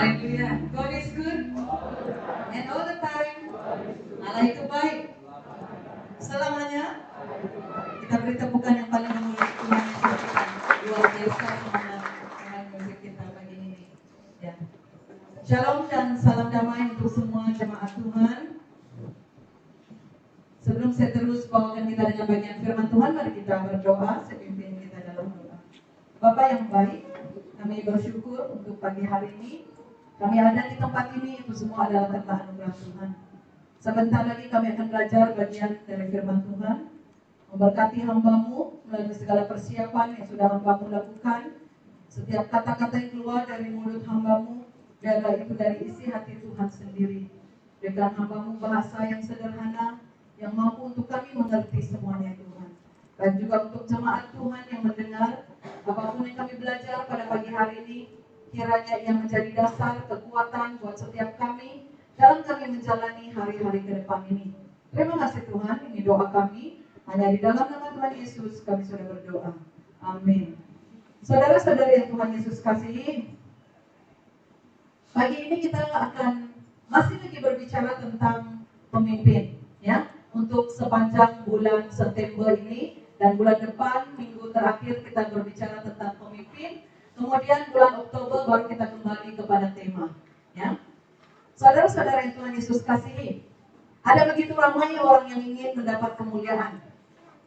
Haleluya. God is good and all the time. Allah itu baik selamanya. Kita beri tepukan yang paling memuliakan Tuhan Yesus kita. Luar biasa semangat dengan musik kita pagi ini. Ya. Shalom dan salam damai untuk semua jemaat Tuhan. Sebelum saya terus bawakan kita dengan bagian firman Tuhan, mari kita berdoa. Saya pimpin kita dalam doa. Bapa yang baik, kami bersyukur untuk pagi hari ini. Kami ada di tempat ini, itu semua adalah karena anugerah Tuhan. Sebentar lagi kami akan belajar bagian dari firman Tuhan. Memberkati hamba-Mu melalui segala persiapan yang sudah hamba-Mu lakukan. Setiap kata-kata yang keluar dari mulut hamba-Mu, biarlah itu dari isi hati Tuhan sendiri. Berikan hamba-Mu bahasa yang sederhana, yang mampu untuk kami mengerti semuanya Tuhan. Dan juga untuk jemaat Tuhan yang mendengar, apapun yang kami belajar pada pagi hari ini, kiranya yang menjadi dasar kekuatan buat setiap kami dalam kami menjalani hari-hari ke depan ini. Terima kasih Tuhan, ini doa kami. Hanya di dalam nama Tuhan Yesus kami sudah berdoa. Amin. Saudara-saudari yang Tuhan Yesus kasihi, pagi ini kita akan masih lagi berbicara tentang pemimpin, ya. Untuk sepanjang bulan September ini dan bulan depan, minggu terakhir kita berbicara tentang pemimpin. Kemudian bulan Oktober baru kita kembali kepada tema, ya. Saudara-saudara yang Tuhan Yesus kasihi, ada begitu ramai orang yang ingin mendapat kemuliaan.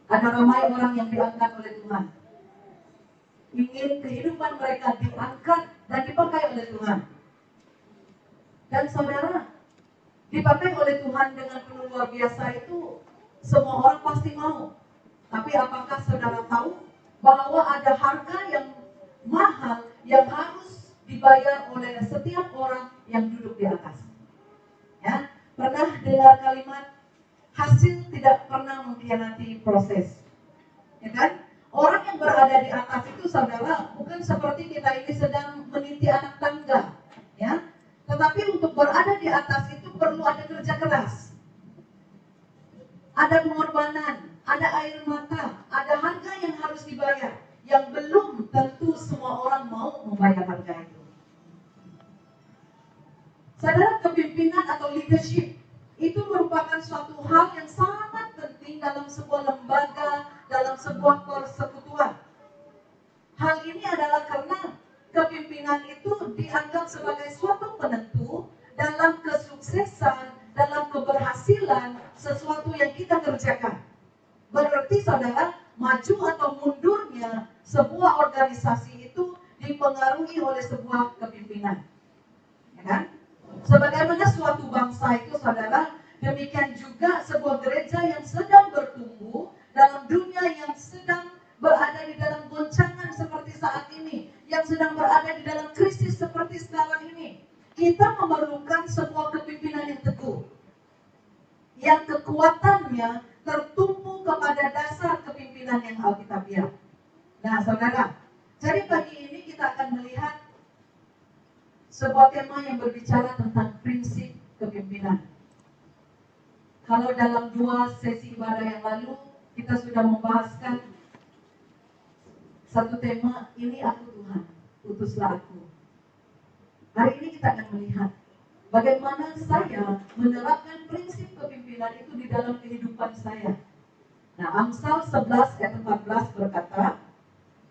Ada ramai orang yang diangkat oleh Tuhan. Ingin kehidupan mereka diangkat dan dipakai oleh Tuhan. Dan saudara, dipakai oleh Tuhan dengan penuh luar biasa itu semua orang pasti mau. Tapi apakah saudara tahu bahwa ada harga yang mahal yang harus dibayar oleh setiap orang yang duduk di atas? Ya, pernah dengar kalimat hasil tidak pernah mengkhianati proses, ya kan? Orang yang berada di atas itu saudara bukan seperti kita ini sedang meniti anak tangga, ya. Tetapi untuk berada di atas itu perlu ada kerja keras, ada pengorbanan, ada air mata, ada harga yang harus dibayar, yang belum tentu semua orang mau membayar harga itu. Saudara, kepimpinan atau leadership itu merupakan suatu hal yang sangat penting dalam sebuah lembaga, dalam sebuah persekutuan. Hal ini adalah karena kepimpinan itu dianggap sebagai suatu penentu dalam kesuksesan, dalam keberhasilan sesuatu yang kita kerjakan. Berarti saudara, maju atau mundurnya sebuah organisasi itu dipengaruhi oleh sebuah kepimpinan, ya kan? Sebagaimana suatu bangsa itu saudara, demikian juga sebuah gereja yang sedang bertumbuh dalam dunia yang sedang berada di dalam goncangan seperti saat ini, yang sedang berada di dalam krisis seperti sekarang ini. Kita memerlukan sebuah kepimpinan yang teguh, yang kekuatannya tertumpu kepada dasar kepimpinan yang alkitabiah. Nah saudara, jadi pagi ini kita akan melihat sebuah tema yang berbicara tentang prinsip kepimpinan. Kalau dalam 2 sesi ibadah yang lalu kita sudah membahaskan satu tema, ini aku Tuhan, utuslah aku. Hari ini kita akan melihat bagaimana saya menerapkan prinsip kepimpinan itu di dalam kehidupan saya. Nah, Amsal 11 ayat 14 berkata,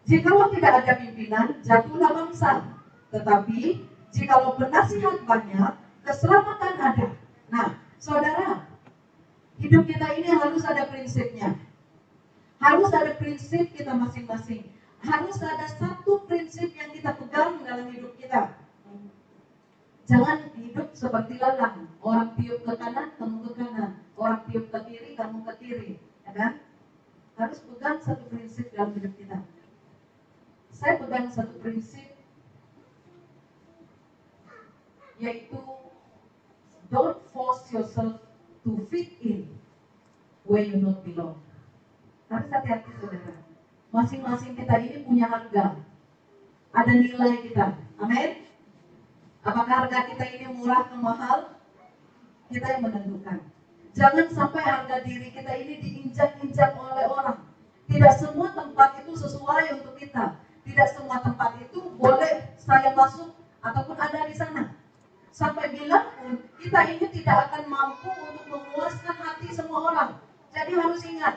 jikalau tidak ada pimpinan, jatuhlah bangsa. Tetapi jikalau penasihat banyak, keselamatan ada. Nah, saudara, hidup kita ini harus ada prinsipnya. Harus ada prinsip kita masing-masing. Harus ada satu prinsip yang kita pegang dalam hidup kita. Jangan hidup seperti lalang. Orang tiup ke kanan, kamu ke kanan. Orang tiup ke kiri, kamu ke kiri. Ya kan? Harus pegang satu prinsip dalam hidup kita. Saya pegang satu prinsip, yaitu don't force yourself to fit in where you not belong. Harus hati-hati saudara. Masing-masing kita ini punya harga. Ada nilai kita. Amin. Apakah harga kita ini murah atau mahal? Kita yang menentukan. Jangan sampai harga diri kita ini diinjak-injak oleh orang. Tidak semua tempat itu sesuai untuk kita. Tidak semua tempat itu boleh saya masuk ataupun ada di sana. Sampai bilang pun, kita ini tidak akan mampu untuk memuaskan hati semua orang. Jadi harus ingat,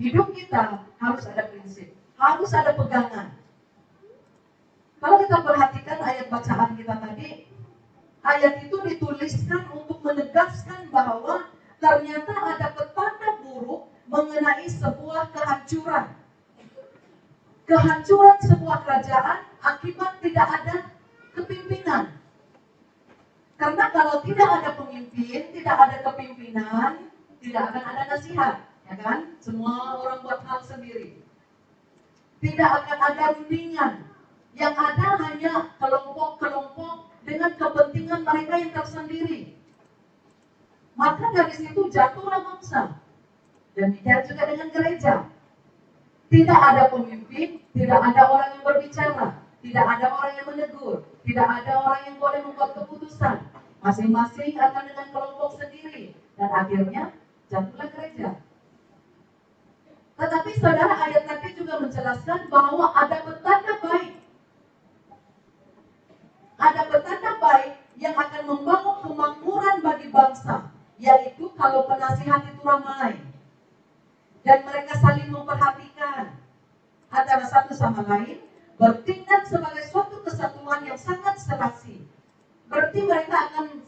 hidup kita harus ada prinsip, harus ada pegangan. Kalau kita perhatikan ayat bacaan kita tadi, ayat itu dituliskan untuk menegaskan bahwa ternyata ada petanda buruk mengenai sebuah kehancuran. Kehancuran sebuah kerajaan akibat tidak ada kepimpinan. Karena kalau tidak ada pemimpin, tidak ada kepimpinan, tidak akan ada nasihat, ya kan? Semua orang buat hal sendiri. Tidak akan ada rundingan. Yang ada hanya kelompok-kelompok dengan kepentingan mereka yang tersendiri. Maka dari situ jatuhlah bangsa. Demikian juga dengan gereja. Tidak ada pemimpin, tidak ada orang yang berbicara, tidak ada orang yang menegur, tidak ada orang yang boleh membuat keputusan. Masing-masing akan dengan kelompok sendiri. Dan akhirnya jatuhlah gereja. Tetapi saudara, ayat tadi juga menjelaskan bahwa ada petanda baik. Ada petanda baik yang akan membangun kemakmuran bagi bangsa, yaitu kalau penasihat itu ramai dan mereka saling memperhatikan antara satu sama lain, bertindak sebagai suatu kesatuan yang sangat serasi. Berarti mereka akan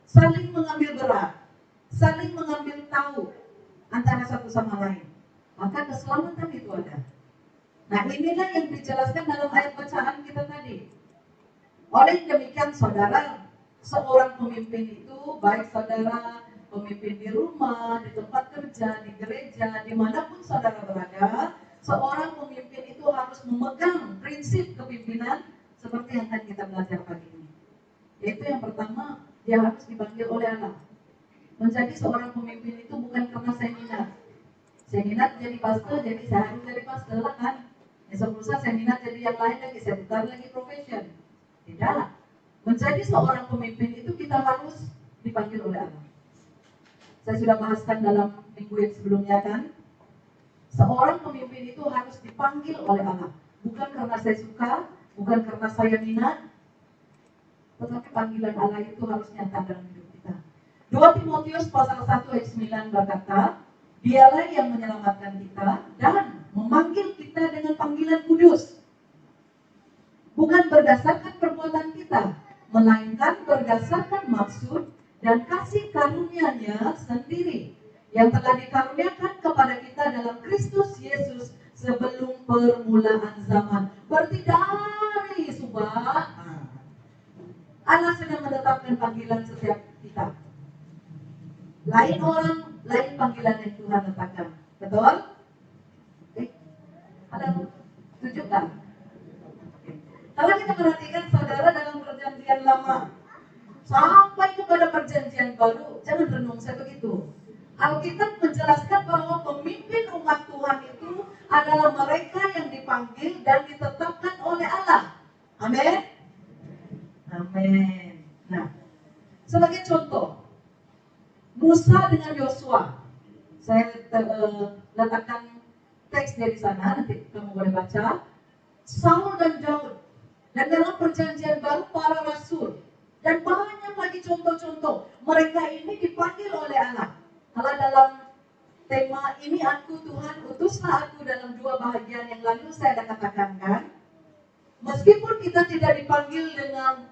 saling mengambil berat, saling mengambil tahu antara satu sama lain. Maka keselamatan itu ada. Nah, inilah yang dijelaskan dalam ayat bacaan kita tadi. Oleh demikian saudara, seorang pemimpin itu, baik saudara pemimpin di rumah, di tempat kerja, di gereja, dimanapun saudara berada, seorang pemimpin itu harus memegang prinsip kepimpinan seperti yang akan kita belajar pagi ini. Yaitu yang pertama, dia harus dipanggil oleh Allah. Menjadi seorang pemimpin itu bukan karena seminar. Seminar jadi pastor, jadi saya harus jadi pastor lah kan. Esok lusa seminar jadi yang lain lagi, saya putar lagi profession. Tidak. Menjadi seorang pemimpin itu kita harus dipanggil oleh Allah. Saya sudah bahaskan dalam minggu yang sebelumnya kan. Seorang pemimpin itu harus dipanggil oleh Allah. Bukan karena saya suka, bukan karena saya minat, tetapi panggilan Allah itu harus nyata dalam hidup kita. 2 Timotius pasal 1 ayat 9 berkata, dialah yang menyelamatkan kita dan memanggil kita dengan panggilan kudus. Bukan berdasarkan perbuatan kita, melainkan berdasarkan maksud dan kasih karunia-Nya sendiri yang telah dikaruniakan kepada kita dalam Kristus Yesus sebelum permulaan zaman. Berarti dari subah Allah sedang menetapkan panggilan setiap kita. Lain orang, lain panggilan yang Tuhan letakkan. Betul? Ada setuju kan? Kalau kita perhatikan saudara dalam perjanjian lama sampai kepada perjanjian baru, jangan renung saya begitu. Alkitab menjelaskan bahwa pemimpin umat Tuhan itu adalah mereka yang dipanggil dan ditetapkan oleh Allah. Amin. Amin. Nah, sebagai contoh, Musa dengan Yosua. Saya letakkan teks dari sana, nanti kamu boleh baca. Saul dan Daud. Dan dalam perjanjian baru para rasul. Dan banyak lagi contoh-contoh. Mereka ini dipanggil oleh Allah. Kalau dalam tema ini aku Tuhan utuslah aku dalam 2 bahagian yang lalu saya ada katakan kan. Meskipun kita tidak dipanggil dengan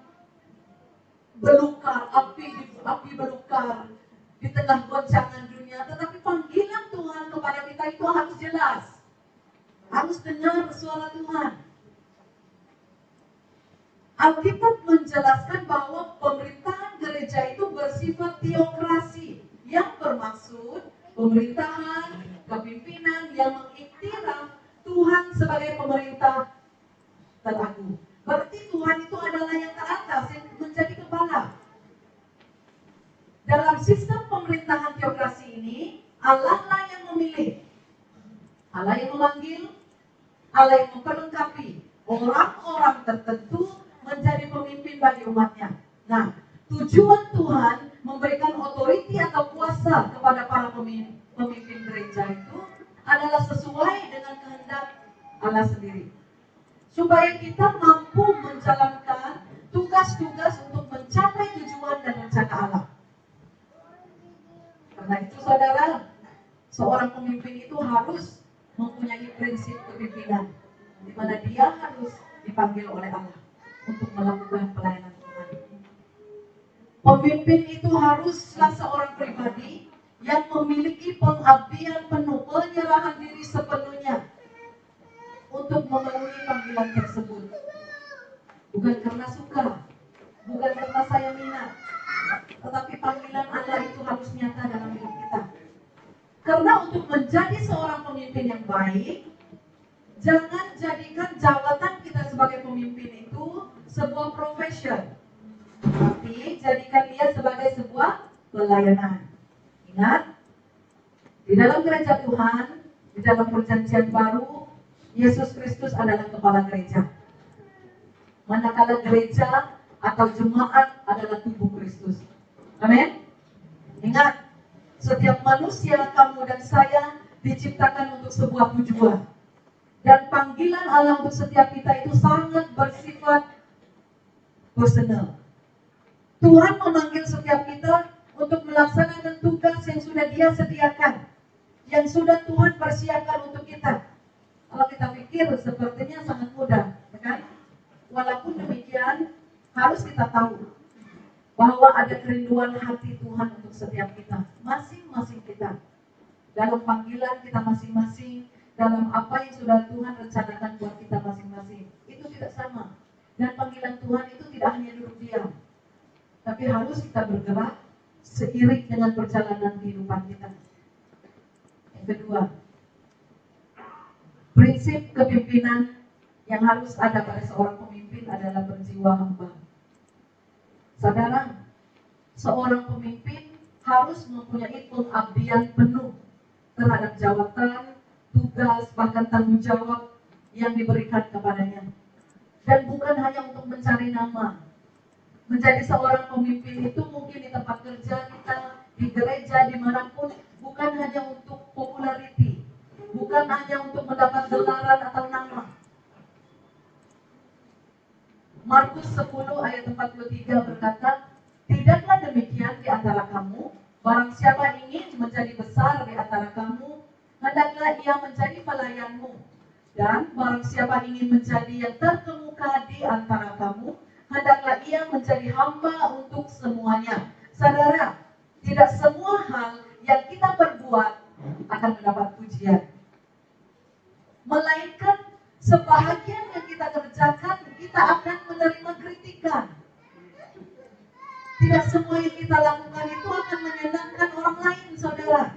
belukar, api belukar di tengah goncangan dunia, tetapi panggilan Tuhan kepada kita itu harus jelas. Harus dengar suara Tuhan. Alkitab menjelaskan bahwa pemerintahan gereja itu bersifat teokrasi yang bermaksud pemerintahan, kepimpinan yang mengiktiraf Tuhan sebagai pemerintah teragung. Berarti Tuhan itu adalah yang teratas, yang menjadi kepala. Dalam sistem pemerintahan teokrasi ini, Allah lah yang memilih, Allah yang memanggil, Allah yang memperlengkapi orang-orang tertentu menjadi pemimpin bagi umatnya. Nah, tujuan Tuhan memberikan otoriti atau kuasa kepada para pemimpin gereja itu adalah sesuai dengan kehendak Allah sendiri. Supaya kita mampu menjalankan tugas-tugas untuk mencapai tujuan dan rencana Allah. Karena itu saudara, seorang pemimpin itu harus mempunyai prinsip kepemimpinan, di mana dia harus dipanggil oleh Allah untuk melakukan pelayanan Tuhan. Pemimpin itu haruslah seorang pribadi yang memiliki pengabdian penuh, penyerahan diri sepenuhnya untuk memenuhi panggilan tersebut. Bukan karena suka, bukan karena saya minat, tetapi panggilan Allah itu harus nyata dalam hidup kita. Karena untuk menjadi seorang pemimpin yang baik, jangan jadikan jabatan kita sebagai pemimpin itu sebuah profession, tapi jadikan dia sebagai sebuah pelayanan. Ingat, di dalam gereja Tuhan, di dalam perjanjian baru, Yesus Kristus adalah kepala gereja. Manakala gereja atau jemaat adalah tubuh Kristus. Amin. Ingat, setiap manusia, kamu dan saya diciptakan untuk sebuah tujuan. Dan panggilan Allah untuk setiap kita itu sangat bersifat personal. Tuhan memanggil setiap kita untuk melaksanakan tugas yang sudah Dia sediakan, yang sudah Tuhan persiapkan untuk kita. Kalau kita pikir sepertinya sangat mudah, kan? Walaupun demikian, harus kita tahu bahwa ada kerinduan hati Tuhan untuk setiap kita, masing-masing kita. Dalam panggilan kita masing-masing, dalam apa yang sudah Tuhan rencanakan buat kita masing-masing, itu tidak sama. Dan panggilan Tuhan itu tidak hanya duduk diam, tapi harus kita bergerak seiring dengan perjalanan kehidupan kita. Yang kedua, prinsip kepemimpinan yang harus ada pada seorang pemimpin adalah berjiwa hamba. Saudara, seorang pemimpin harus mempunyai pengabdian penuh terhadap jabatan, tugas, bahkan tanggung jawab yang diberikan kepadanya. Dan bukan hanya untuk mencari nama. Menjadi seorang pemimpin itu mungkin di tempat kerja kita, di gereja, dimanapun, bukan hanya untuk populariti, bukan hanya untuk mendapat gelaran atau nama. Markus 10 ayat 43 berkata, tidaklah demikian di antara kamu, barang siapa ingin menjadi besar di antara kamu, hendaklah ia menjadi pelayanmu. Dan barang siapa ingin menjadi yang terkemuka di antara kamu, hendaklah ia menjadi hamba untuk semuanya. Saudara, tidak semua hal yang kita perbuat akan mendapat pujian, melainkan sebahagian yang kita kerjakan, kita akan menerima kritikan. Tidak semua yang kita lakukan itu akan menyenangkan orang lain, saudara.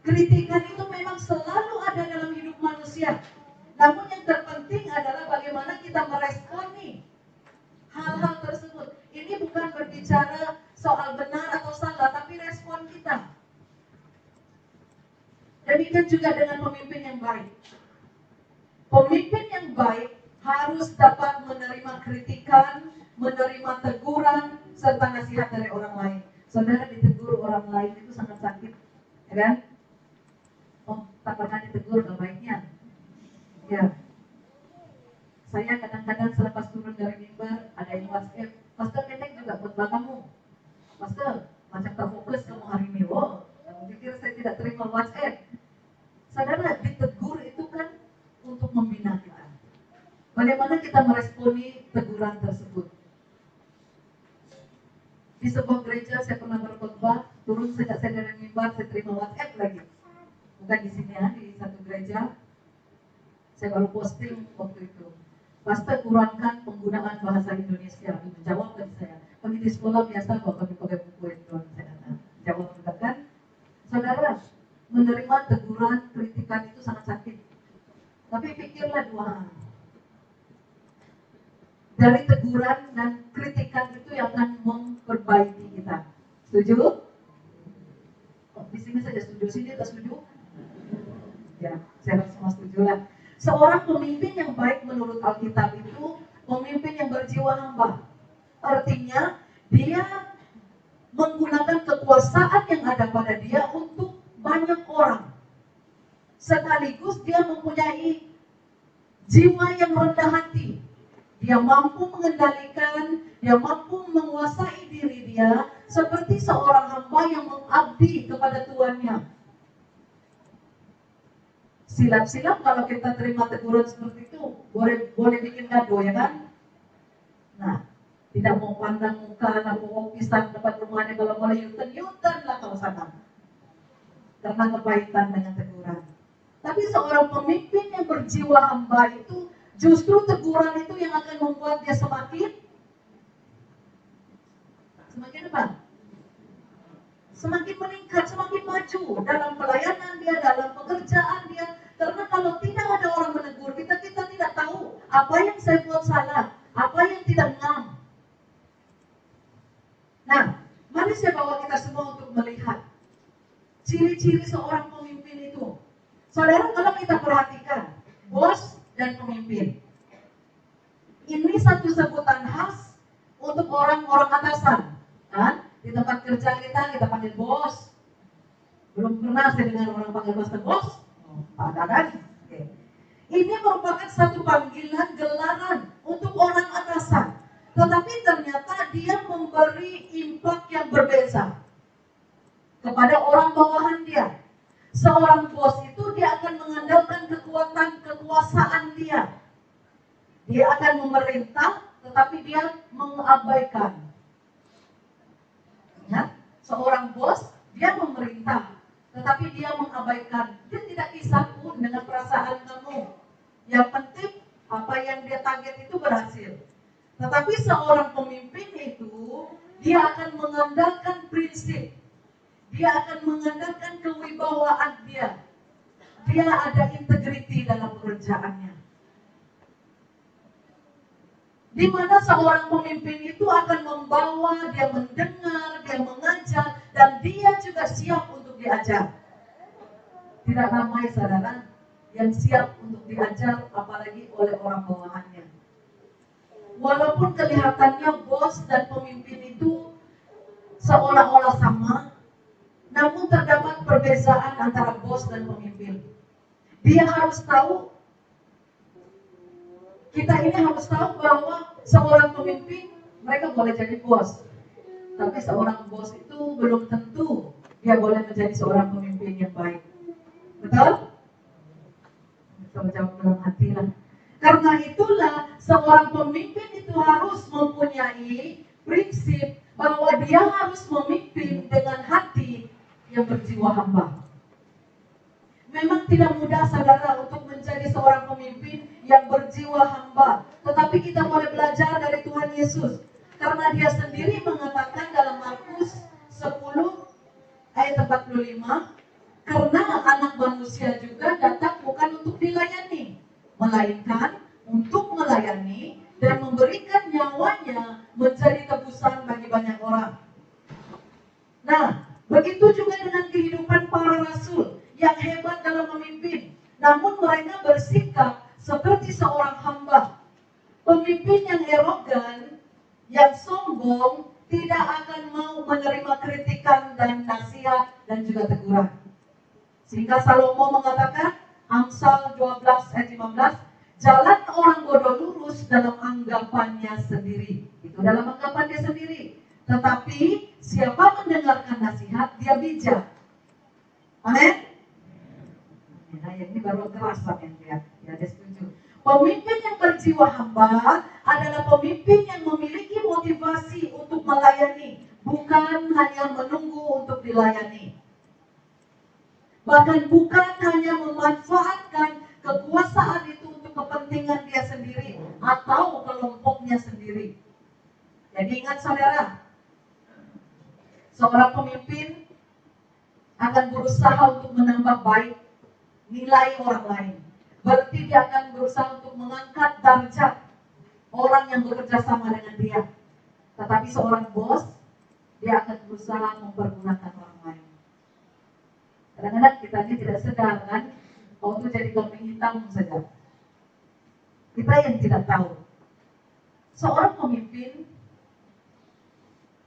Kritikan itu memang selalu ada dalam hidup manusia. Namun yang terpenting adalah bagaimana kita meresponi hal-hal tersebut. Ini bukan berbicara soal benar atau salah, tapi respon kita. Demikian juga dengan pemimpin yang baik. Pemimpin yang baik harus dapat menerima kritikan, menerima teguran, serta nasihat dari orang lain. Saudara, ditegur orang lain itu sangat sakit, ya kan? Oh, tak pernah ditegur, gak baiknya. Ya, saya kadang-kadang selepas turun dari mimbar, ada yang WhatsApp, Pastor Kenek juga khotbah kamu. Pastor, macam terfokus kamu hari ini. Oh, kamu pikir saya tidak terima WhatsApp? Saudara, ditegur itu kan untuk membina kita. Bagaimana kita meresponi teguran tersebut? Di sebuah gereja saya pernah berkhotbah, turun sejak saya dari mimbar, saya terima WhatsApp lagi. Bukan di sini ya, di satu gereja. Saya baru posting waktu itu. Pastor, kurangkan penggunaan bahasa Indonesia. Jawab dari saya. Kami di sekolah biasa kok kami pakai buku Indonesia. Jawab juga kan. Saudara, menerima teguran, kritikan itu sangat sakit. Tapi pikirlah dua hal. Dari teguran dan kritikan itu yang akan memperbaiki kita. Setuju? Oh, di sini saja setuju, sini tak setuju? Ya, saya harus semua setuju lah. Seorang pemimpin yang baik menurut Alkitab itu pemimpin yang berjiwa hamba. Artinya dia menggunakan kekuasaan yang ada pada dia untuk banyak orang. Sekaligus dia mempunyai jiwa yang rendah hati. Dia mampu mengendalikan, dia mampu menguasai diri dia seperti seorang hamba yang mengabdi kepada tuannya. Silap-silap kalau kita terima teguran seperti itu, boleh bikin gaduh, ya kan? Nah, tidak mau pandang muka, nak mau pisang depan rumahnya, kalau boleh yutan lah kalau sana. Karena kepahitan dengan teguran. Tapi seorang pemimpin yang berjiwa hamba itu, justru teguran itu yang akan membuat dia semakin apa? Semakin meningkat, semakin maju dalam pelayanan dia, dalam pekerjaan dia. Karena kalau tidak ada orang menegur kita, kita tidak tahu apa yang saya buat salah, apa yang tidak ngam. Nah, mari saya bawa kita semua untuk melihat ciri-ciri seorang pemimpin itu. Saudara, kalau kita perhatikan, bos dan pemimpin, ini satu sebutan khas untuk orang-orang atasan, kan? Di tempat kerja kita panggil bos. Belum pernah saya dengar orang panggil bos. Ada kan? Oke. Ini merupakan satu panggilan gelaran untuk orang atasan. Tetapi ternyata dia memberi impak yang berbeda kepada orang bawahan dia. Seorang bos itu dia akan mengandalkan kekuasaan dia. Dia akan memerintah, tetapi dia mengabaikan. Ya? Seorang bos, dia memerintah, tetapi dia mengabaikan. Dia tidak kisah pun dengan perasaan kamu. Yang penting apa yang dia target itu berhasil. Tetapi seorang pemimpin itu, dia akan mengandalkan prinsip. Dia akan mengandalkan kewibawaan dia. Dia ada integriti dalam pekerjaannya. Di mana seorang pemimpin itu akan membawa, dia mendengar, dia mengajar, dan dia juga siap untuk diajar. Tidak ramai saudara yang siap untuk diajar, apalagi oleh orang bawahannya. Walaupun kelihatannya bos dan pemimpin itu seolah-olah sama, namun terdapat perbedaan antara bos dan pemimpin. Dia harus tahu, kita ini harus tahu bahwa seorang pemimpin, mereka boleh jadi bos. Tapi seorang bos itu belum tentu dia boleh menjadi seorang pemimpin yang baik. Betul? Kalau jawab dalam hati lah. Karena itulah seorang pemimpin itu harus mempunyai prinsip bahwa dia harus memimpin dengan hati yang berjiwa hamba. Memang tidak mudah saudara untuk menjadi seorang pemimpin yang berjiwa hamba. Tetapi kita boleh belajar dari Tuhan Yesus. Karena dia sendiri mengatakan dalam Markus 10 ayat 45, karena anak manusia juga datang bukan untuk dilayani, melainkan untuk melayani dan memberikan nyawanya menjadi tebusan bagi banyak orang. Nah, begitu juga dengan kehidupan para rasul yang hebat dalam memimpin, namun mereka bersikap seperti seorang hamba. Pemimpin yang arogan, yang sombong, tidak akan mau menerima kritikan dan nasihat dan juga teguran. Sehingga Salomo mengatakan, Amsal 12 ayat 15, jalan orang bodoh lurus dalam anggapannya sendiri. Itu dalam anggapan dia sendiri. Tetapi siapa mendengarkan nasihat, dia bijak. Amin. Nah, yang ini baru terasa yang dia setuju. Pemimpin yang berjiwa hamba adalah pemimpin yang memiliki motivasi untuk melayani, bukan hanya menunggu untuk dilayani. Bahkan bukan hanya memanfaatkan kekuasaan itu untuk kepentingan dia sendiri atau kelompoknya sendiri. Jadi ingat saudara, seorang pemimpin akan berusaha untuk menambah baik nilai orang lain. Berarti dia akan berusaha untuk mengangkat darjat orang yang bekerja sama dengan dia. Tetapi seorang bos, dia akan berusaha mempergunakan orang lain. Kadang-kadang kita ini tidak sedar kan, kalau itu jadi kambing hitam saja. Kita yang tidak tahu. Seorang pemimpin,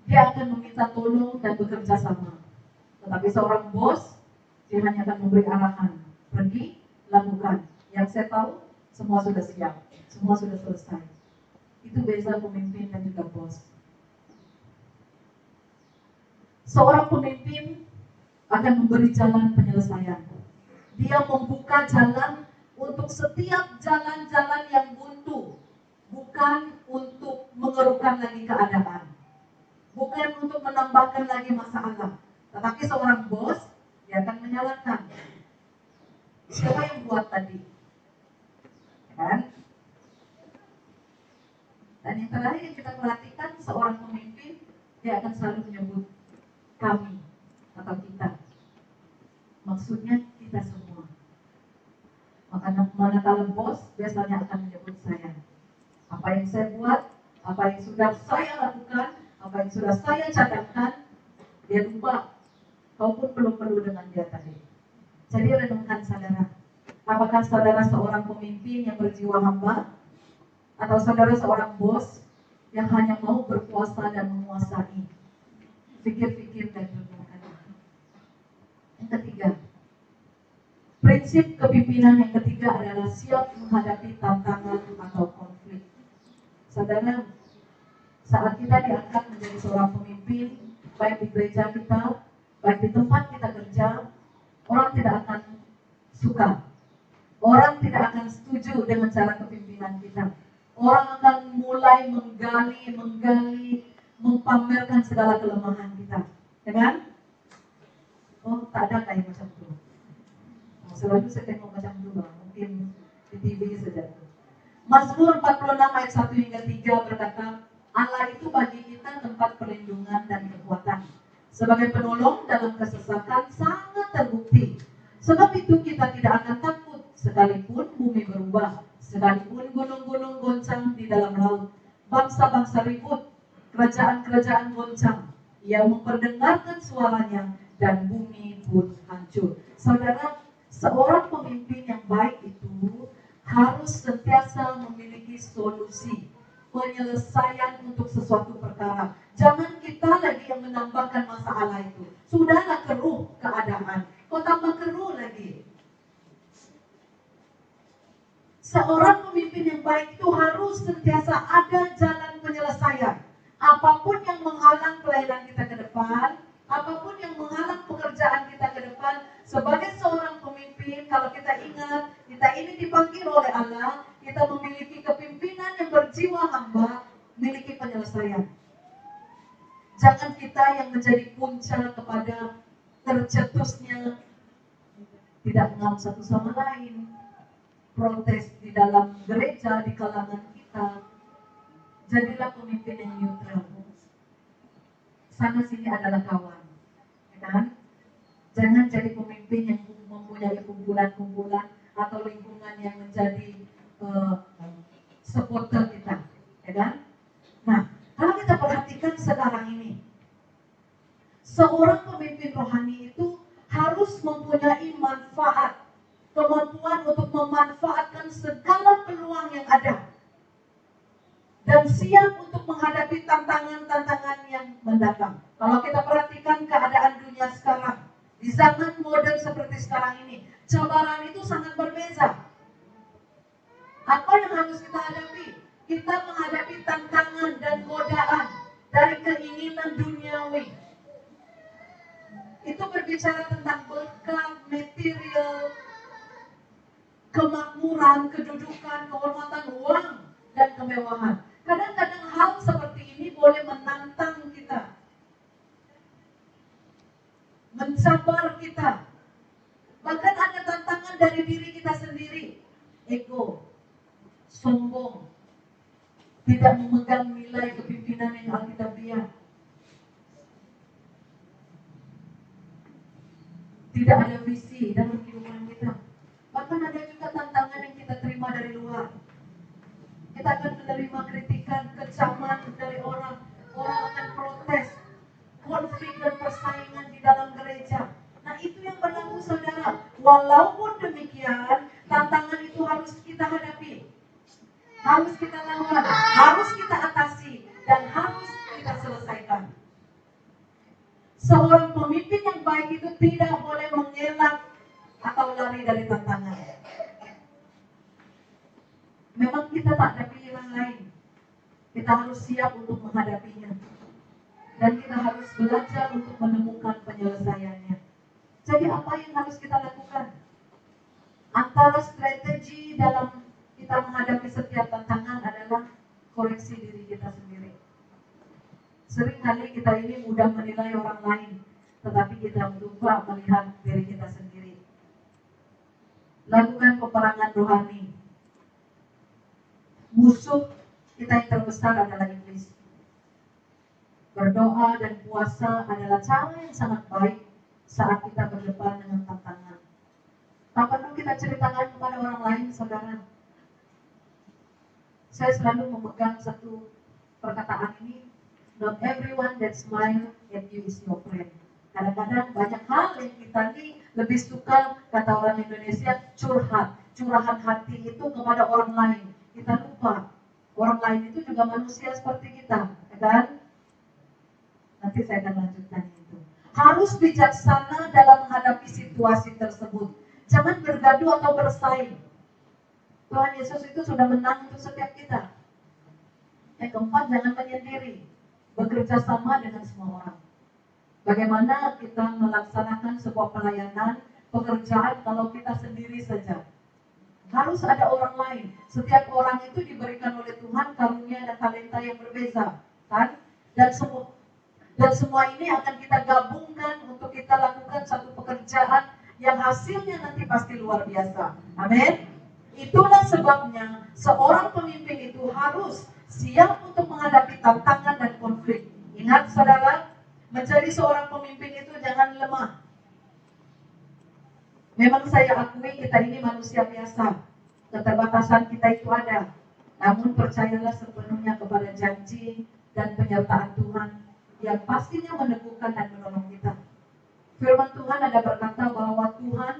dia akan meminta tolong dan bekerja sama. Tetapi seorang bos, dia hanya akan memberi arahan. Pergi, lakukan. Yang saya tahu, semua sudah siap. Semua sudah selesai. Itu beza pemimpin dan juga bos. Seorang pemimpin akan memberi jalan penyelesaian. Dia membuka jalan untuk setiap jalan-jalan yang buntu, bukan untuk mengerukan lagi keadaan, bukan untuk menambahkan lagi masalah. Tetapi seorang bos, dia akan menyalahkan. Siapa yang buat tadi? Kan? Dan yang terakhir yang kita perhatikan, seorang pemimpin, dia akan selalu menyebut kami atau kita. Maksudnya kita semua. Manakala bos biasanya akan menyebut saya. Apa yang saya buat, apa yang sudah saya lakukan, apa yang sudah saya cadangkan, dia lupa. Kau pun belum perlu dengan dia tadi. Jadi renungkan saudara. Apakah saudara seorang pemimpin yang berjiwa hamba? Atau saudara seorang bos yang hanya mau berkuasa dan menguasai? Pikir-pikir dan renungkan. Yang ketiga, prinsip kepimpinan yang ketiga adalah siap menghadapi tantangan atau konflik. Saudara, saat kita diangkat menjadi seorang pemimpin, baik di gereja kita, baik di tempat kita kerja, orang tidak akan suka. Orang tidak akan setuju dengan cara kepimpinan kita. Orang akan mulai menggali, mempamerkan segala kelemahan kita. Ya kan? Oh, tak ada kayak macam itu. Selalu saya tengok macam itu, mungkin di TV saja. Mazmur 46 ayat 1 hingga 3 berkata, Allah itu bagi kita tempat perlindungan dan kekuatan. Sebagai penolong dalam kesesakan sangat terbukti. Sebab itu kita tidak akan takut sekalipun bumi berubah, sekalipun gunung-gunung goncang di dalam laut, bangsa-bangsa ribut, kerajaan-kerajaan goncang. Ia memperdengarkan suaranya dan bumi pun hancur. Saudara, seorang pemimpin yang baik itu harus sentiasa memiliki solusi, penyelesaian untuk sesuatu perkara. Jangan kita lagi yang menambahkan masalah itu. Sudahlah keruh keadaan, kau tambah keruh lagi. Seorang pemimpin yang baik itu harus sentiasa ada jalan penyelesaian. Apapun yang menghalang pelayanan kita ke depan, apapun yang menghalang pekerjaan kita ke depan, sebagai seorang pemimpin, kalau kita ingat, kita ini dipanggil oleh Allah, kita memiliki kepimpinan yang berjiwa hamba, memiliki penyelesaian. Jangan kita yang menjadi punca kepada tercetusnya tidak mengenal satu sama lain, protes di dalam gereja, di kalangan kita. Jadilah pemimpin yang neutral. Sana sini adalah kawan, ya kan? Jangan jadi pemimpin yang mempunyai kumpulan-kumpulan atau lingkungan yang menjadi supporter kita, ya kan? Nah, kalau kita perhatikan sekarang ini, seorang pemimpin rohani itu harus mempunyai manfaat, kemampuan untuk memanfaatkan segala peluang yang ada, dan siap untuk menghadapi tantangan-tantangan yang mendatang. Kalau kita perhatikan keadaan dunia sekarang, di zaman modern seperti sekarang ini, cabaran itu sangat berbeza. Apa yang harus kita hadapi? Kita menghadapi tantangan dan godaan dari keinginan duniawi. Itu berbicara tentang berkat, material, kemakmuran, kedudukan, kehormatan, uang, dan kemewahan. Kadang-kadang hal seperti ini boleh menantang kita, mencabar kita. Bahkan ada tantangan dari diri kita sendiri. Ego, sombong, tidak memegang nilai kepimpinan yang alkitabiah, tidak ada visi dalam kehidupan kita. Bahkan ada juga tantangan yang kita terima dari luar. Kita akan menerima kritikan, kecaman dari orang. Orang akan protes, konflik dan persaingan di dalam gereja. Nah, itu yang berlaku, saudara. Walaupun demikian, tantangan itu harus kita hadapi, harus kita lawan, harus kita atasi, dan harus kita selesaikan. Seorang pemimpin yang baik itu tidak boleh mengelak atau lari dari tantangan. Memang kita tak ada pilihan lain. kita harus siap untuk menghadapinya. Dan kita harus belajar untuk menemukan penyelesaiannya. Jadi apa yang harus kita lakukan? Antara strategi dalam kita menghadapi setiap tantangan adalah koreksi diri kita sendiri. Seringkali kita ini mudah menilai orang lain, tetapi kita lupa melihat diri kita sendiri. Lakukan peperangan rohani. Musuh kita yang terbesar adalah iblis. Berdoa dan puasa adalah cara yang sangat baik saat kita berdepan dengan tantangan. Tak perlu kita ceritakan kepada orang lain, saudara. Saya selalu memegang satu perkataan ini, not everyone that smile at you is your friend. Kadang-kadang banyak hal yang kita ini lebih suka, kata orang Indonesia, curahan hati itu kepada orang lain. Kita lupa, orang lain itu juga manusia seperti kita, ya kan? Nanti saya akan lanjutkan itu. Harus bijaksana dalam menghadapi situasi tersebut. Jangan bergaduh atau bersaing. Tuhan Yesus itu sudah menang untuk setiap kita. Yang keempat, jangan menyendiri. Bekerja sama dengan semua orang. Bagaimana kita melaksanakan sebuah pelayanan, pekerjaan kalau kita sendiri saja? Harus ada orang lain. Setiap orang itu diberikan oleh Tuhan karunia dan talenta yang berbeza, kan? Dan semua ini akan kita gabungkan untuk kita lakukan satu pekerjaan yang hasilnya nanti pasti luar biasa. Amin. Itulah sebabnya seorang pemimpin itu harus siap untuk menghadapi tantangan dan konflik. Ingat saudara, menjadi seorang pemimpin itu jangan lemah. Memang saya akui kita ini manusia biasa. Keterbatasan kita itu ada. Namun percayalah sepenuhnya kepada janji dan penyertaan Tuhan yang pastinya meneguhkan dan menolong kita. Firman Tuhan ada berkata bahwa Tuhan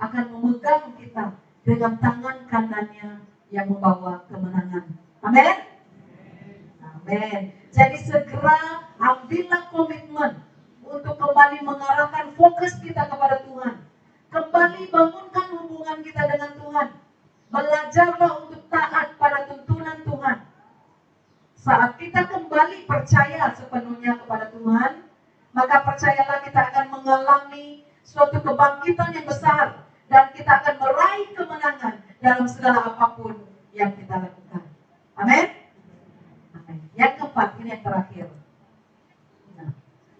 akan memegang kita dengan tangan kanannya yang membawa kemenangan. Amin. Amin. Jadi segera ambillah komitmen untuk kembali mengarahkan fokus kita kepada Tuhan. Kembali bangunkan hubungan kita dengan Tuhan. Belajarlah untuk taat pada tuntunan Tuhan. Saat kita kembali percaya sepenuhnya kepada Tuhan, maka percayalah kita akan mengalami suatu kebangkitan yang besar dan kita akan meraih kemenangan dalam segala apapun yang kita lakukan. Amin. Amin. Yang keempat, ini yang terakhir. Nah,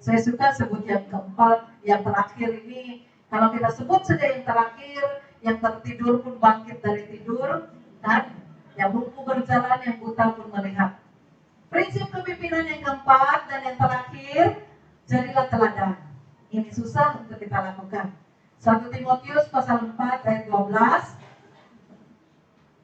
saya suka sebut yang keempat, yang terakhir ini. Kalau kita sebut saja yang terakhir, yang tertidur pun bangkit dari tidur, kan? Yang lumpuh berjalan, yang buta pun melihat. Prinsip kepemimpinan yang keempat dan yang terakhir, jadilah teladan. Ini susah untuk kita lakukan. 1 Timotius pasal 4 ayat 12.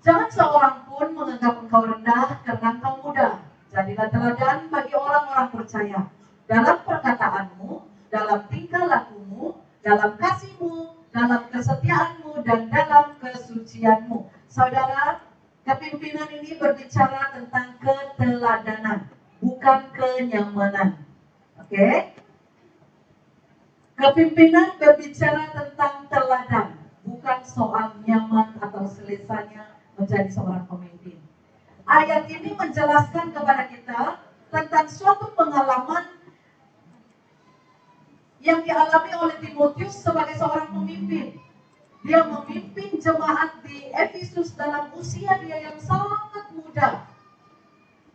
Jangan seorang pun menganggap engkau rendah karena engkau muda. Jadilah teladan bagi orang-orang percaya. Dalam perkataanmu, dalam tingkah lakumu, dalam kasihmu, dalam kesetiaanmu, dan dalam kesucianmu. Saudara, kepimpinan ini berbicara tentang keteladanan, bukan kenyamanan. Oke? Kepimpinan berbicara tentang teladan, bukan soal nyaman atau selesanya menjadi seorang pemimpin. Ayat ini menjelaskan kepada kita tentang suatu pengalaman yang dialami oleh Timotius sebagai seorang pemimpin. Dia memimpin jemaat di Efesus dalam usia dia yang sangat muda.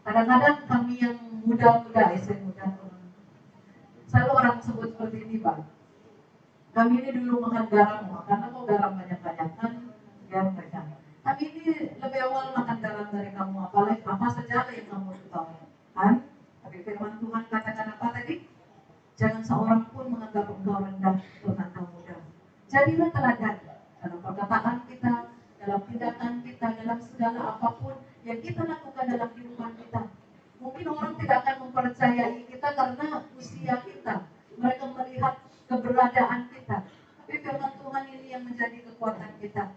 Kadang-kadang kami yang muda-muda, saya muda, selalu orang sebut seperti ini, Pak. Kami ini dulu makan garam, karena kok garam banyak-banyakan, garam banyak. Kami ini lebih awal makan garam dari kamu, apalagi apa saja yang kamu tahu, kan? Tapi firman Tuhan katakan apa tadi? Jangan seorang pun menganggap engkau rendah karena engkau muda. Jadilah teladan dalam perkataan kita, dalam tindakan kita, dalam segala apapun yang kita lakukan dalam kehidupan kita. Mungkin orang tidak akan mempercayai kita karena usia kita. Mereka melihat keberadaan kita. Tapi firman Tuhan ini yang menjadi kekuatan kita.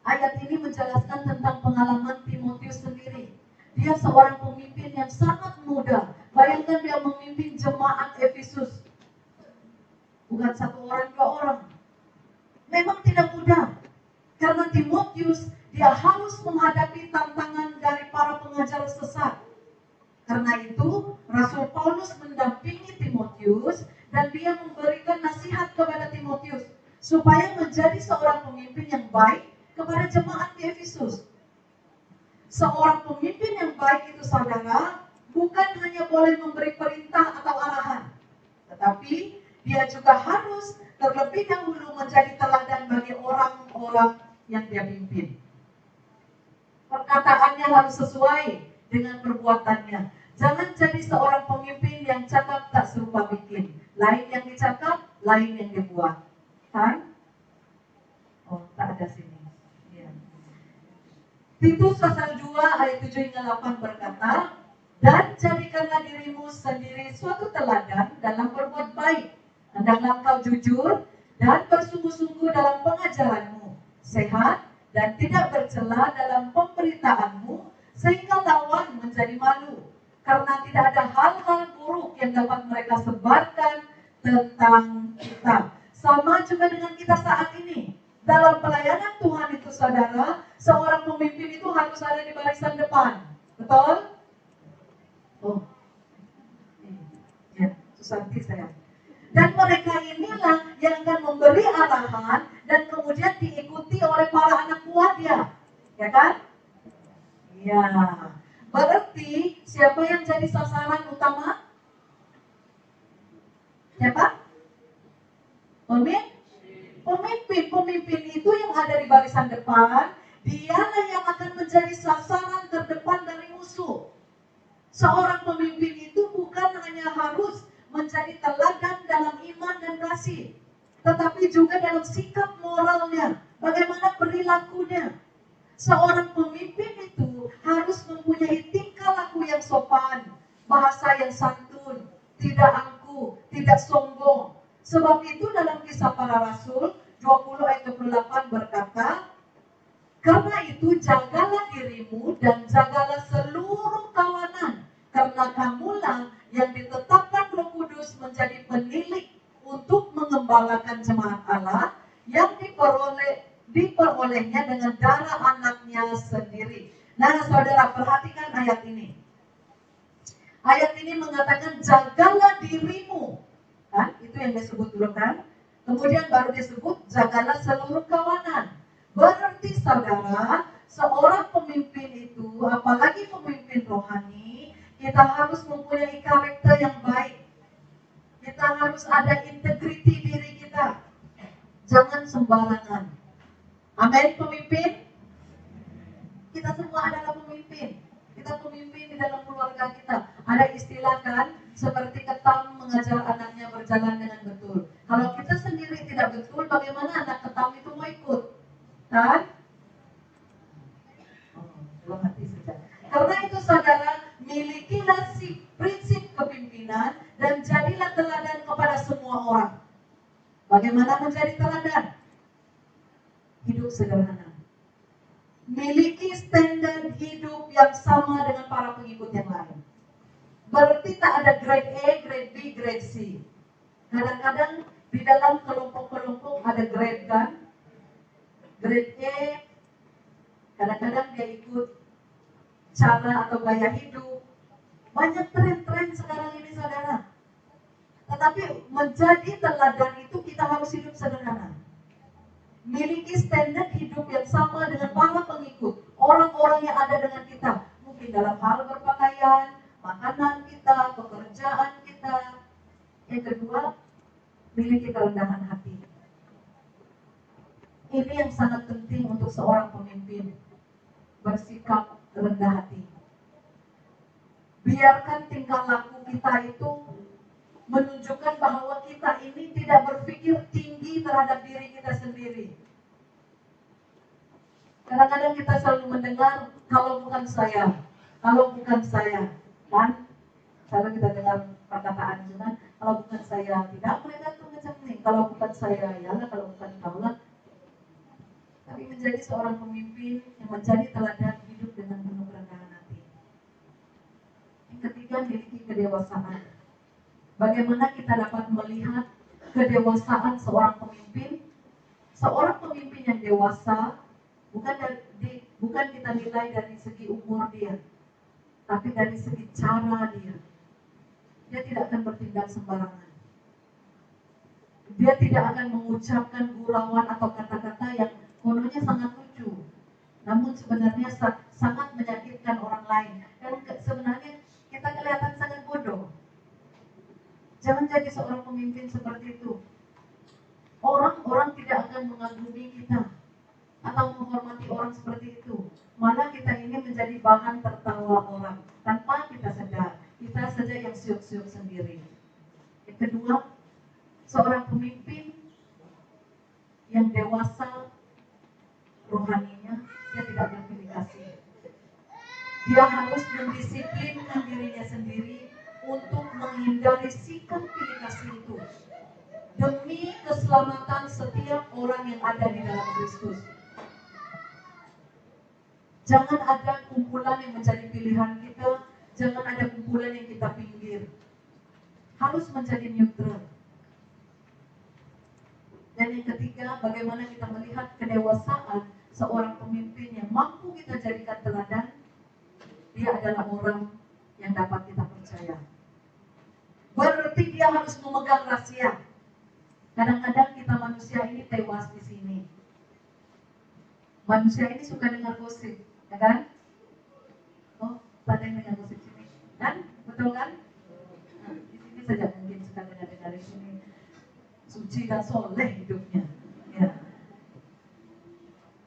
Ayat ini menjelaskan tentang pengalaman Timotius sendiri. Dia seorang pemimpin yang sangat muda. Bayangkan dia memimpin jemaat Efesus. Bukan satu orang, dua orang. Memang tidak mudah. Karena Timotius, dia harus menghadapi tantangan dari para pengajar pengajar sesat. Karena itu, Rasul Paulus mendampingi Timotius dan dia memberikan nasihat kepada Timotius supaya menjadi seorang pemimpin yang baik kepada jemaat di Efesus. Seorang pemimpin yang baik itu, saudara, bukan hanya boleh memberi perintah atau arahan, tetapi dia juga harus terlebih dahulu menjadi teladan bagi orang-orang yang dia pimpin. Perkataannya harus sesuai dengan perbuatannya. Jangan jadi seorang pemimpin yang cakap tak serupa bikin. Lain yang dicakap, lain yang dibuat. Kan? Oh, tak ada sini. Ya. Titus pasal 2 ayat 7 hingga 8 berkata, dan jadikanlah dirimu sendiri suatu teladan dalam berbuat baik. Hendaklah kau jujur dan bersungguh-sungguh dalam pengajaranmu, sehat dan tidak bercela dalam pemberitaanmu, sehingga lawan menjadi malu, karena tidak ada hal-hal buruk yang dapat mereka sebarkan tentang kita. Sama juga dengan kita saat ini. Dalam pelayanan Tuhan itu, saudara, seorang pemimpin itu harus ada di barisan depan. Betul? Oh, ya, Susanti saya. Dan mereka inilah yang akan memberi arahan dan kemudian diikuti oleh para anak buahnya, ya kan? Ya, berarti siapa yang jadi sasaran utama? Siapa? Pemimpin itu yang ada di barisan depan, dialah yang akan menjadi sasaran terdepan dari musuh. Seorang pemimpin itu bukan hanya harus menjadi teladan dalam iman dan kasih, tetapi juga dalam sikap moralnya, bagaimana perilakunya. Seorang pemimpin itu harus mempunyai tingkah laku yang sopan, bahasa yang santun, tidak angkuh, tidak sombong. Sebab itu dalam Kisah Para Rasul 20 ayat 28 berkata, karena itu jagalah dirimu dan jagalah seluruh kawanan, karena kamulah yang ditetapkan Roh Kudus menjadi penilik untuk mengembalakan jemaat Allah yang diperolehnya dengan darah anaknya sendiri. Nah, saudara, perhatikan ayat ini. Ayat ini mengatakan jagalah dirimu, kan? Itu yang disebut dulu kan. Kemudian baru disebut jagalah seluruh kawanan. Berarti, saudara, seorang pemimpin itu, apalagi pemimpin rohani, kita harus mempunyai karakter yang baik. Kita harus ada integriti diri kita. Jangan sembarangan. Amin, pemimpin. Kita semua adalah pemimpin. Kita pemimpin di dalam keluarga kita. Ada istilah kan, seperti ketam mengajar anaknya berjalan dengan betul. Kalau kita sendiri tidak betul, bagaimana anak ketam itu mau ikut? Kan? Belum hati saja. Karena itu, saudara, milikilah si prinsip kepimpinan dan jadilah teladan kepada semua orang. Bagaimana menjadi teladan? Hidup sederhana. Miliki standar hidup yang sama dengan para pengikut yang lain. Berarti tak ada grade A, grade B, grade C. Kadang-kadang di dalam kelompok-kelompok ada grade kan. Grade A, kadang-kadang dia ikut cara atau gaya hidup. Banyak tren-tren sekarang ini, saudara. Tetapi menjadi teladan itu kita harus hidup sederhana. Miliki standar hidup yang sama dengan para pengikut, orang-orang yang ada dengan kita. Mungkin dalam hal berpakaian, makanan kita, pekerjaan kita. Yang kedua, miliki kerendahan hati. Ini yang sangat penting untuk seorang pemimpin. Bersikap rendah hati. Biarkan tingkah laku kita itu menunjukkan bahwa kita ini tidak berpikir tinggi terhadap diri kita sendiri. Kadang-kadang kita selalu mendengar, kalau bukan saya, kan? Selalu kita dengar perkataan juga, kalau bukan saya, tidak mereka tuh macam ini, kalau bukan saya, ya lah, kalau bukan kau lah. Tapi menjadi seorang pemimpin yang menjadi teladan hidup dengan penuh kerendahan hati. Yang ketiga, miliki kedewasaan. Bagaimana kita dapat melihat kedewasaan seorang pemimpin? Seorang pemimpin yang dewasa bukan kita nilai dari segi umur dia, tapi dari segi cara dia tidak akan bertindak sembarangan. Dia tidak akan mengucapkan gurauan atau kata-kata yang kononnya sangat lucu, namun sebenarnya sangat menyakitkan orang lain. Dan sebenarnya kita kelihatan sangat bodoh. Jangan jadi seorang pemimpin seperti itu. Orang-orang tidak akan mengagumi kita atau menghormati orang seperti itu. Malah kita ini menjadi bahan tertawa orang tanpa kita sadar. Kita saja yang syuk-syuk sendiri. Yang kedua, seorang pemimpin yang dewasa rohaninya, dia tidak berpilih kasih. Dia harus mendisiplinkan dirinya sendiri untuk menghindari sikap pilih kasih itu demi keselamatan setiap orang yang ada di dalam Kristus. Jangan ada kumpulan yang menjadi pilihan kita, jangan ada kumpulan yang kita pinggir. Harus menjadi neutral. Dan yang ketiga, bagaimana kita melihat kedewasaan seorang pemimpin yang mampu kita jadikan teladan. Dia adalah orang yang dapat kita percaya. Berarti dia harus memegang rahasia. Kadang-kadang kita manusia ini tewas di sini. Manusia ini suka dengar gosip, ya kan? Oh, ada yang dengar gosip sini, kan? Betul kan? Nah, di sini saja mungkin suka dengar di sini. Suci dan soleh hidupnya. Ya.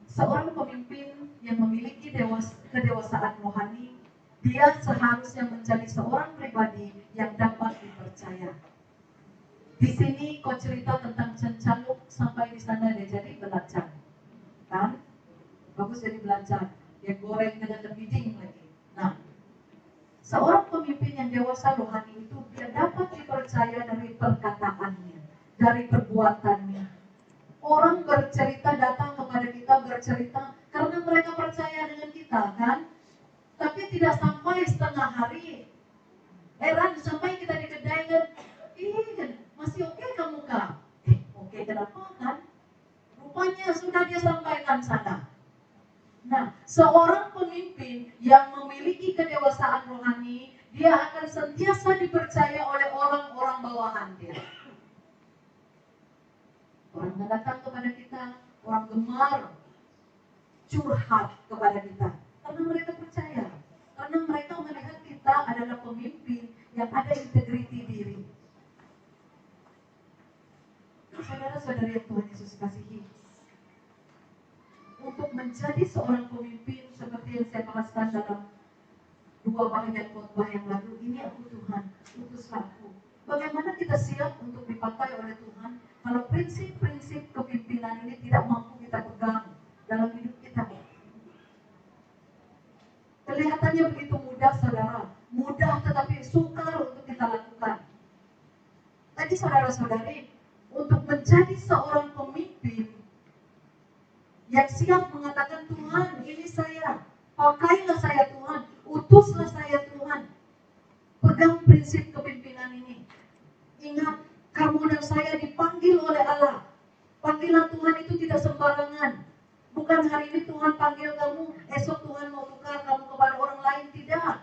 Seorang pemimpin yang memiliki kedewasaan rohani, dia seharusnya menjadi seorang pribadi yang dapat dipercaya. Di sini kau cerita tentang Cancaluk sampai di sana dia jadi belacan, kan? Bagus jadi belacan. Dia goreng dengan kepiting lagi. Nah, seorang pemimpin yang dewasa rohani itu dia dapat dipercaya dari perkataannya, dari perbuatannya. Orang bercerita datang kepada kita bercerita karena mereka percaya dengan kita, kan? Tapi tidak sampai setengah hari. Heran sampai kita di kedai kan, masih oke kamu kak? Oke kenapa kan? Rupanya sudah dia sampaikan sana. Nah, seorang pemimpin yang memiliki kedewasaan rohani, dia akan sentiasa dipercaya oleh orang-orang bawahan dia. Orang yang datang kepada kita, orang gemar curhat kepada kita, karena mereka percaya, karena mereka melihat kita adalah pemimpin yang ada integriti diri. Saudara-saudari yang Tuhan Yesus kasihi, untuk menjadi seorang pemimpin seperti yang saya bahaskan dalam 2 bagian khotbah yang lalu, ini aku Tuhan, utuslah aku. Bagaimana kita siap untuk dipakai oleh Tuhan kalau prinsip-prinsip kepimpinan ini tidak mampu kita pegang dalam hidup kita? Kelihatannya begitu mudah, saudara. Mudah tetapi sukar untuk kita lakukan. Tadi saudara-saudari, untuk menjadi seorang pemimpin yang siap mengatakan, Tuhan ini saya, pakailah saya Tuhan, utuslah saya Tuhan. Pegang prinsip kepimpinan ini. Ingat, kamu dan saya dipanggil oleh Allah. Panggilan Tuhan itu tidak sembarangan. Bukan hari ini Tuhan panggil kamu, esok Tuhan mau tukar kamu kepada orang lain. Tidak.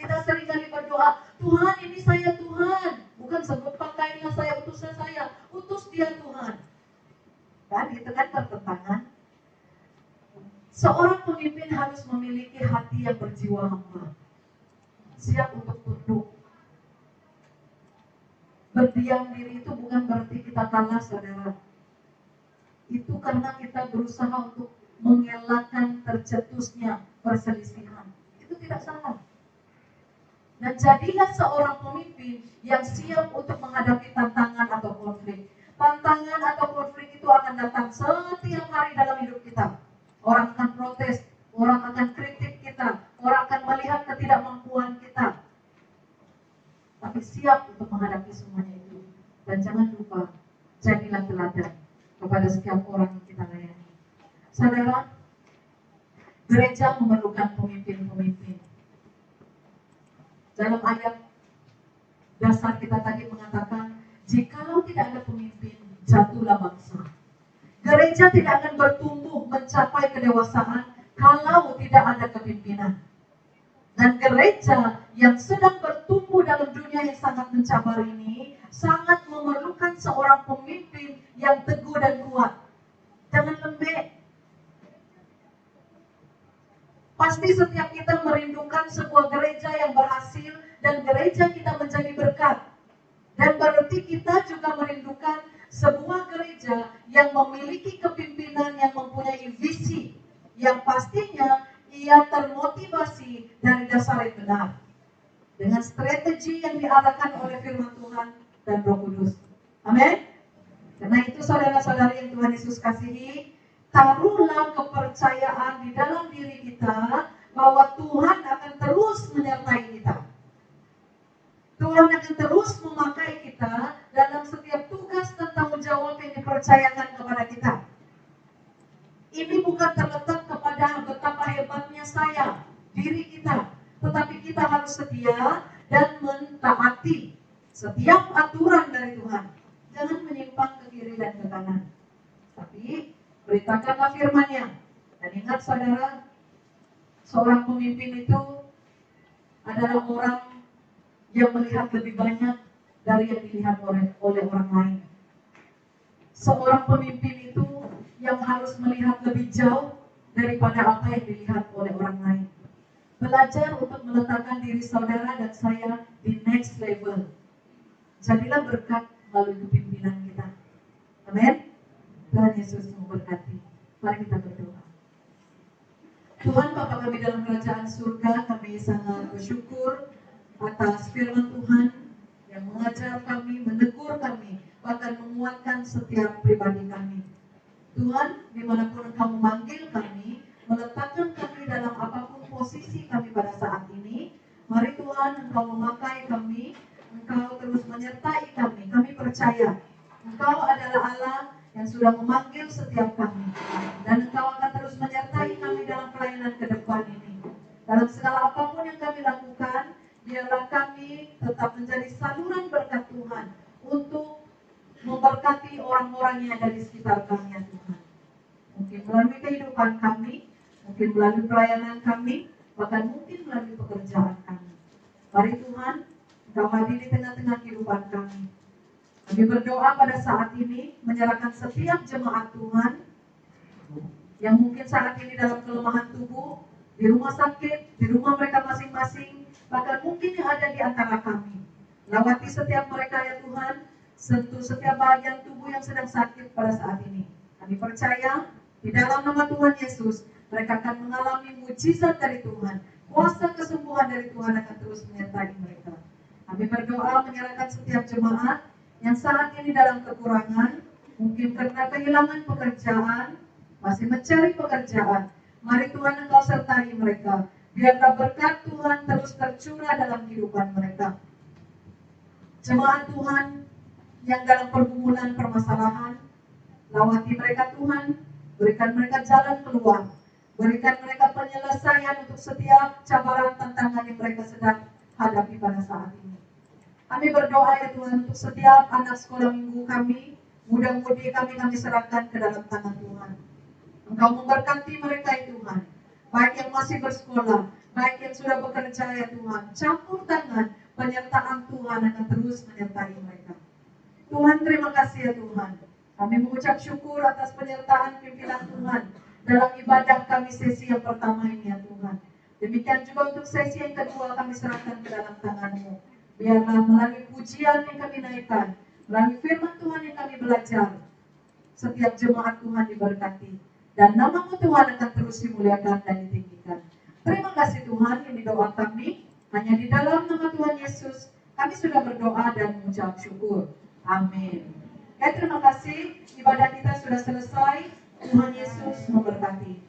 Kita seringkali berdoa, Tuhan ini saya Tuhan. Bukan sebut pakailah saya, utuslah saya. Utus dia Tuhan. Kan itu kan pertentangan. Seorang pemimpin harus memiliki hati yang berjiwa hamba. Siap untuk tunduk. Berdiam diri itu bukan berarti kita kalah, saudara. Itu karena kita berusaha untuk mengelakkan tercetusnya perselisihan. Itu tidak salah. Dan jadilah seorang pemimpin yang siap untuk menghadapi tantangan atau konflik. Tantangan atau konflik itu akan datang setiap hari dalam hidup kita. Orang akan protes, orang akan kritik kita, orang akan melihat ketidakmampuan kita. Tapi siap untuk menghadapi semuanya itu. Dan jangan lupa, jadilah teladan kepada setiap orang yang kita layani. Saudara, gereja memerlukan pemimpin-pemimpin. Dalam ayat dasar kita tadi mengatakan, jikalau tidak ada pemimpin, jatuhlah bangsa. Gereja tidak akan bertumbuh mencapai kedewasaan kalau tidak ada kepimpinan. Dan gereja yang sedang bertumbuh dalam dunia yang sangat mencabar ini sangat memerlukan seorang pemimpin yang teguh dan kuat. Jangan lembek. Pasti setiap kita merindukan sebuah gereja yang berhasil dan gereja kita menjadi berkat. Dan berarti kita juga merindukan sebuah gereja yang memiliki kepimpinan yang mempunyai visi, yang pastinya ia termotivasi dari dasar yang benar, dengan strategi yang diarahkan oleh firman Tuhan dan Roh Kudus. Amin. Karena itu saudara-saudari yang Tuhan Yesus kasihi, taruhlah kepercayaan di dalam diri kita bahwa Tuhan akan terus menyertai kita. Tuhan akan terus memakai kita dalam setiap tugas dan tanggung jawab yang dipercayakan kepada kita. Ini bukan terletak kepada betapa hebatnya saya, diri kita, tetapi kita harus setia dan mentaati setiap aturan dari Tuhan. Jangan menyimpang ke kiri dan ke kanan, tapi beritakanlah firman-Nya. Dan ingat saudara, seorang pemimpin itu adalah orang yang melihat lebih banyak dari yang dilihat oleh orang lain. Seorang pemimpin itu yang harus melihat lebih jauh daripada apa yang dilihat oleh orang lain. Belajar untuk meletakkan diri saudara dan saya di next level. Jadilah berkat melalui kepimpinan kita. Amin. Tuhan Yesus memberkati. Mari kita berdoa. Tuhan Bapa kami dalam kerajaan surga, kami sangat bersyukur atas firman Tuhan yang mengajar kami, menegur kami, bahkan menguatkan setiap pribadi kami. Tuhan, dimanapun Engkau memanggil kami, meletakkan kami dalam apapun posisi kami pada saat ini, mari Tuhan Engkau memakai kami, Engkau terus menyertai kami. Kami percaya Engkau adalah Allah yang sudah memanggil setiap kami, dan Engkau akan terus menyertai kami dalam pelayanan ke depan ini. Dalam segala apapun yang kami lakukan, biarlah kami tetap menjadi saluran berkat Tuhan untuk memberkati orang-orang yang ada di sekitar kami, ya Tuhan. Mungkin melalui kehidupan kami, mungkin melalui pelayanan kami, bahkan mungkin melalui pekerjaan kami. Mari Tuhan, Engkau hadir di tengah-tengah kehidupan kami. Kami berdoa pada saat ini, menyerahkan setiap jemaat Tuhan yang mungkin saat ini dalam kelemahan tubuh, di rumah sakit, di rumah mereka masing-masing, bahkan mungkin yang ada di antara kami. Lawati setiap mereka, ya Tuhan, sentuh setiap bagian tubuh yang sedang sakit pada saat ini. Kami percaya, di dalam nama Tuhan Yesus, mereka akan mengalami mujizat dari Tuhan. Kuasa kesembuhan dari Tuhan akan terus menyertai mereka. Kami berdoa menyerahkan setiap jemaat yang saat ini dalam kekurangan, mungkin karena kehilangan pekerjaan, masih mencari pekerjaan. Mari Tuhan Engkau sertai mereka. Biarlah berkat Tuhan terus tercurah dalam kehidupan mereka. Jemaat Tuhan yang dalam pergumulan permasalahan, lawati mereka Tuhan, berikan mereka jalan keluar, berikan mereka penyelesaian untuk setiap cabaran tantangan yang mereka sedang hadapi pada saat ini. Kami berdoa, ya Tuhan, untuk setiap anak sekolah minggu kami, muda-mudi kami serahkan ke dalam tangan Tuhan. Engkau memberkati mereka, ya Tuhan, baik yang masih bersekolah, baik yang sudah bekerja, ya Tuhan. Campur tangan, penyertaan Tuhan akan terus menyertai mereka. Tuhan, terima kasih, ya Tuhan. Kami mengucap syukur atas penyertaan pimpinan Tuhan dalam ibadah kami sesi yang pertama ini, ya Tuhan. Demikian juga untuk sesi yang kedua kami serahkan ke dalam tangan-Mu. Biarlah melalui pujian yang kami naikkan, melalui firman Tuhan yang kami belajar, setiap jemaat Tuhan diberkati. Dan nama-Mu Tuhan akan terus dimuliakan dan ditinggikan. Terima kasih Tuhan, yang doa kami hanya di dalam nama Tuhan Yesus. Kami sudah berdoa dan mengucap syukur. Amin. Terima kasih. Ibadah kita sudah selesai. Tuhan Yesus memberkati.